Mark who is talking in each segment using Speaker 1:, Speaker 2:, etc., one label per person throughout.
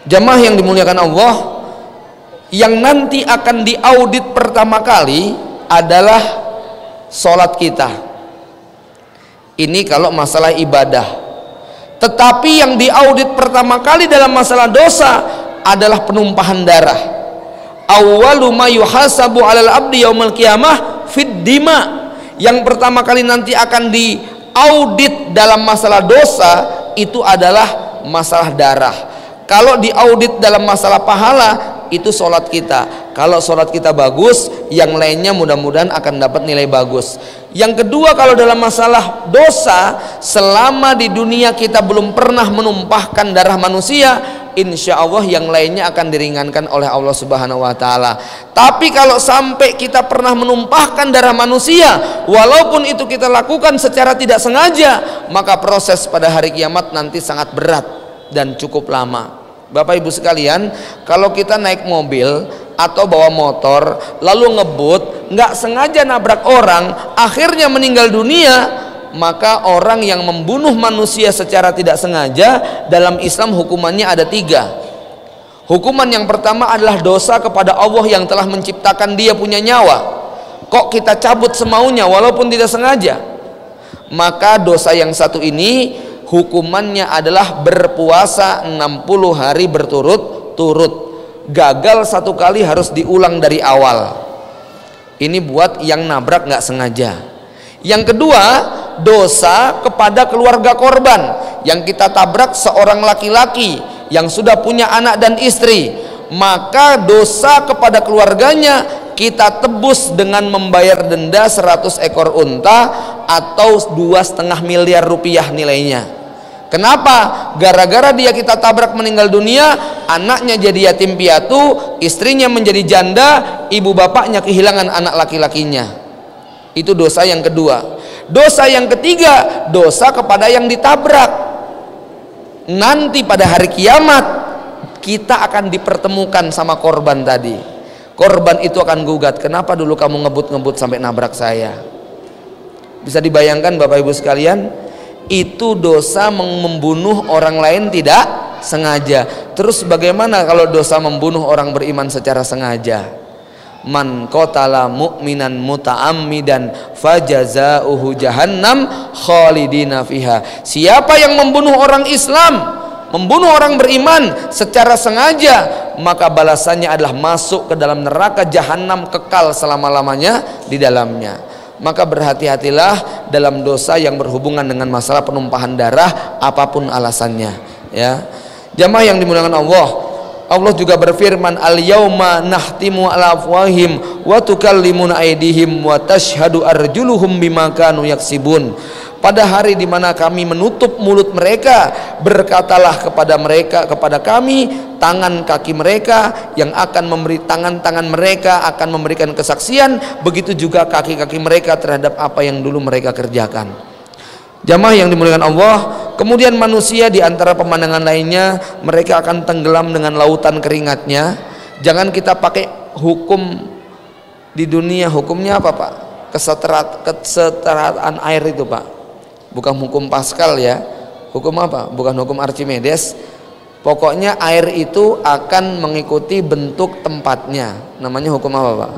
Speaker 1: Jamaah yang dimuliakan Allah, yang nanti akan diaudit pertama kali adalah sholat kita. Ini kalau masalah ibadah. Tetapi yang diaudit pertama kali dalam masalah dosa adalah penumpahan darah. Awwalu ma yuhasabu 'alal abdi yaumil qiyamah fid dima. Yang pertama kali nanti akan diaudit dalam masalah dosa itu adalah masalah darah. Kalau diaudit dalam masalah pahala itu sholat kita. Kalau sholat kita bagus, yang lainnya mudah-mudahan akan dapat nilai bagus. Yang kedua, kalau dalam masalah dosa, selama di dunia kita belum pernah menumpahkan darah manusia, insya Allah yang lainnya akan diringankan oleh Allah Subhanahu wa Ta'ala. Tapi kalau sampai kita pernah menumpahkan darah manusia, walaupun itu kita lakukan secara tidak sengaja, maka proses pada hari kiamat nanti sangat berat dan cukup lama. Bapak Ibu sekalian, kalau kita naik mobil atau bawa motor lalu ngebut, nggak sengaja nabrak orang, akhirnya meninggal dunia, maka orang yang membunuh manusia secara tidak sengaja dalam Islam hukumannya ada 3. Hukuman yang pertama adalah dosa kepada Allah yang telah menciptakan dia punya nyawa. Kok kita cabut semaunya walaupun tidak sengaja? Maka dosa yang satu ini hukumannya adalah berpuasa 60 hari berturut-turut. Gagal satu kali harus diulang dari awal. Ini buat yang nabrak nggak sengaja. Yang kedua, dosa kepada keluarga korban. Yang kita tabrak seorang laki-laki yang sudah punya anak dan istri, maka dosa kepada keluarganya kita tebus dengan membayar denda 100 ekor unta atau 2,5 miliar rupiah nilainya. Kenapa? Gara-gara dia kita tabrak meninggal dunia, anaknya jadi yatim piatu, istrinya menjadi janda, ibu bapaknya kehilangan anak laki-lakinya. Itu dosa yang kedua. Dosa yang ketiga, dosa kepada yang ditabrak. Nanti pada hari kiamat kita akan dipertemukan sama korban tadi. Korban itu akan gugat, kenapa dulu kamu ngebut-ngebut sampai nabrak saya? Bisa dibayangkan Bapak Ibu sekalian, itu dosa membunuh orang lain tidak sengaja. Terus bagaimana kalau dosa membunuh orang beriman secara sengaja? Man qatala mu'minan muta'ammidan fajazauhu jahannam khalidina fiha. Siapa yang membunuh orang Islam, membunuh orang beriman secara sengaja, maka balasannya adalah masuk ke dalam neraka jahanam kekal selama-lamanya di dalamnya. Maka berhati-hatilah dalam dosa yang berhubungan dengan masalah penumpahan darah apapun alasannya, ya. Jamaah yang dimuliakan Allah, Allah juga berfirman, al-yauma nahtimu ala afwahim wa tukallimuna aydihim wa tashhadu arjuluhum bima kanu yaksibun. Pada hari di mana kami menutup mulut mereka, berkatalah kepada mereka, kepada kami, tangan kaki mereka yang akan memberi, tangan-tangan mereka akan memberikan kesaksian, begitu juga kaki-kaki mereka terhadap apa yang dulu mereka kerjakan. Jamaah yang dimuliakan Allah, kemudian manusia di antara pemandangan lainnya, mereka akan tenggelam dengan lautan keringatnya. Jangan kita pakai hukum di dunia, hukumnya apa Pak? Kesetaraan air itu Pak, bukan hukum Pascal ya. Hukum apa? Bukan hukum Archimedes. Pokoknya air itu akan mengikuti bentuk tempatnya. Namanya hukum apa Pak?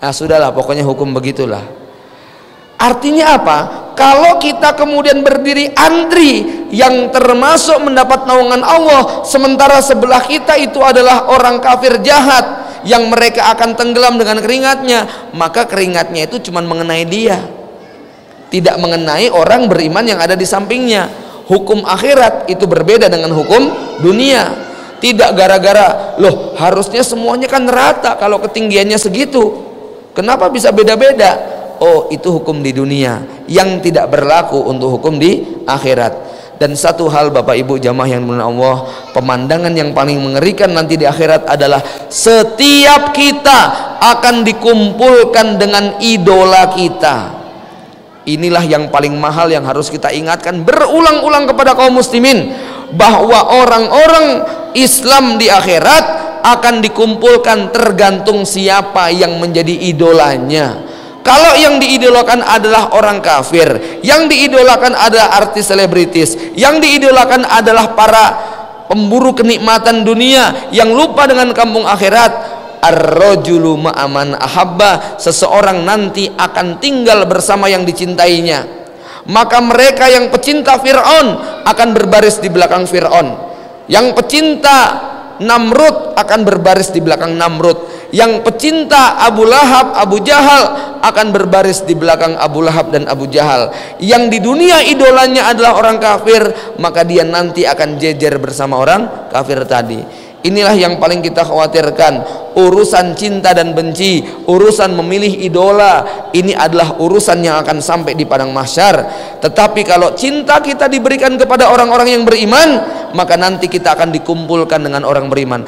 Speaker 1: Nah sudahlah, pokoknya hukum begitulah. Artinya apa? Kalau kita kemudian berdiri antri yang termasuk mendapat naungan Allah, sementara sebelah kita itu adalah orang kafir jahat yang mereka akan tenggelam dengan keringatnya, maka keringatnya itu cuma mengenai dia, tidak mengenai orang beriman yang ada di sampingnya. Hukum akhirat itu berbeda dengan hukum dunia. Tidak gara-gara loh harusnya semuanya kan rata kalau ketinggiannya segitu, kenapa bisa beda-beda? Oh, itu hukum di dunia yang tidak berlaku untuk hukum di akhirat. Dan satu hal Bapak Ibu jamaah yang dimuliakan Allah, pemandangan yang paling mengerikan nanti di akhirat adalah setiap kita akan dikumpulkan dengan idola kita. Inilah yang paling mahal yang harus kita ingatkan berulang-ulang kepada kaum muslimin, bahwa orang-orang Islam di akhirat akan dikumpulkan tergantung siapa yang menjadi idolanya. Kalau yang diidolakan adalah orang kafir, yang diidolakan adalah artis selebritis, yang diidolakan adalah para pemburu kenikmatan dunia yang lupa dengan kampung akhirat. Ar-rajulu ma'aman ahabba, seseorang nanti akan tinggal bersama yang dicintainya. Maka mereka yang pecinta Fir'aun akan berbaris di belakang Fir'aun, yang pecinta Namrud akan berbaris di belakang Namrud, yang pecinta Abu Lahab, Abu Jahal akan berbaris di belakang Abu Lahab dan Abu Jahal. Yang di dunia idolanya adalah orang kafir, maka dia nanti akan jejer bersama orang kafir tadi. Inilah yang paling kita khawatirkan. Urusan cinta dan benci, urusan memilih idola, ini adalah urusan yang akan sampai di padang mahsyar. Tetapi kalau cinta kita diberikan kepada orang-orang yang beriman, maka nanti kita akan dikumpulkan dengan orang beriman.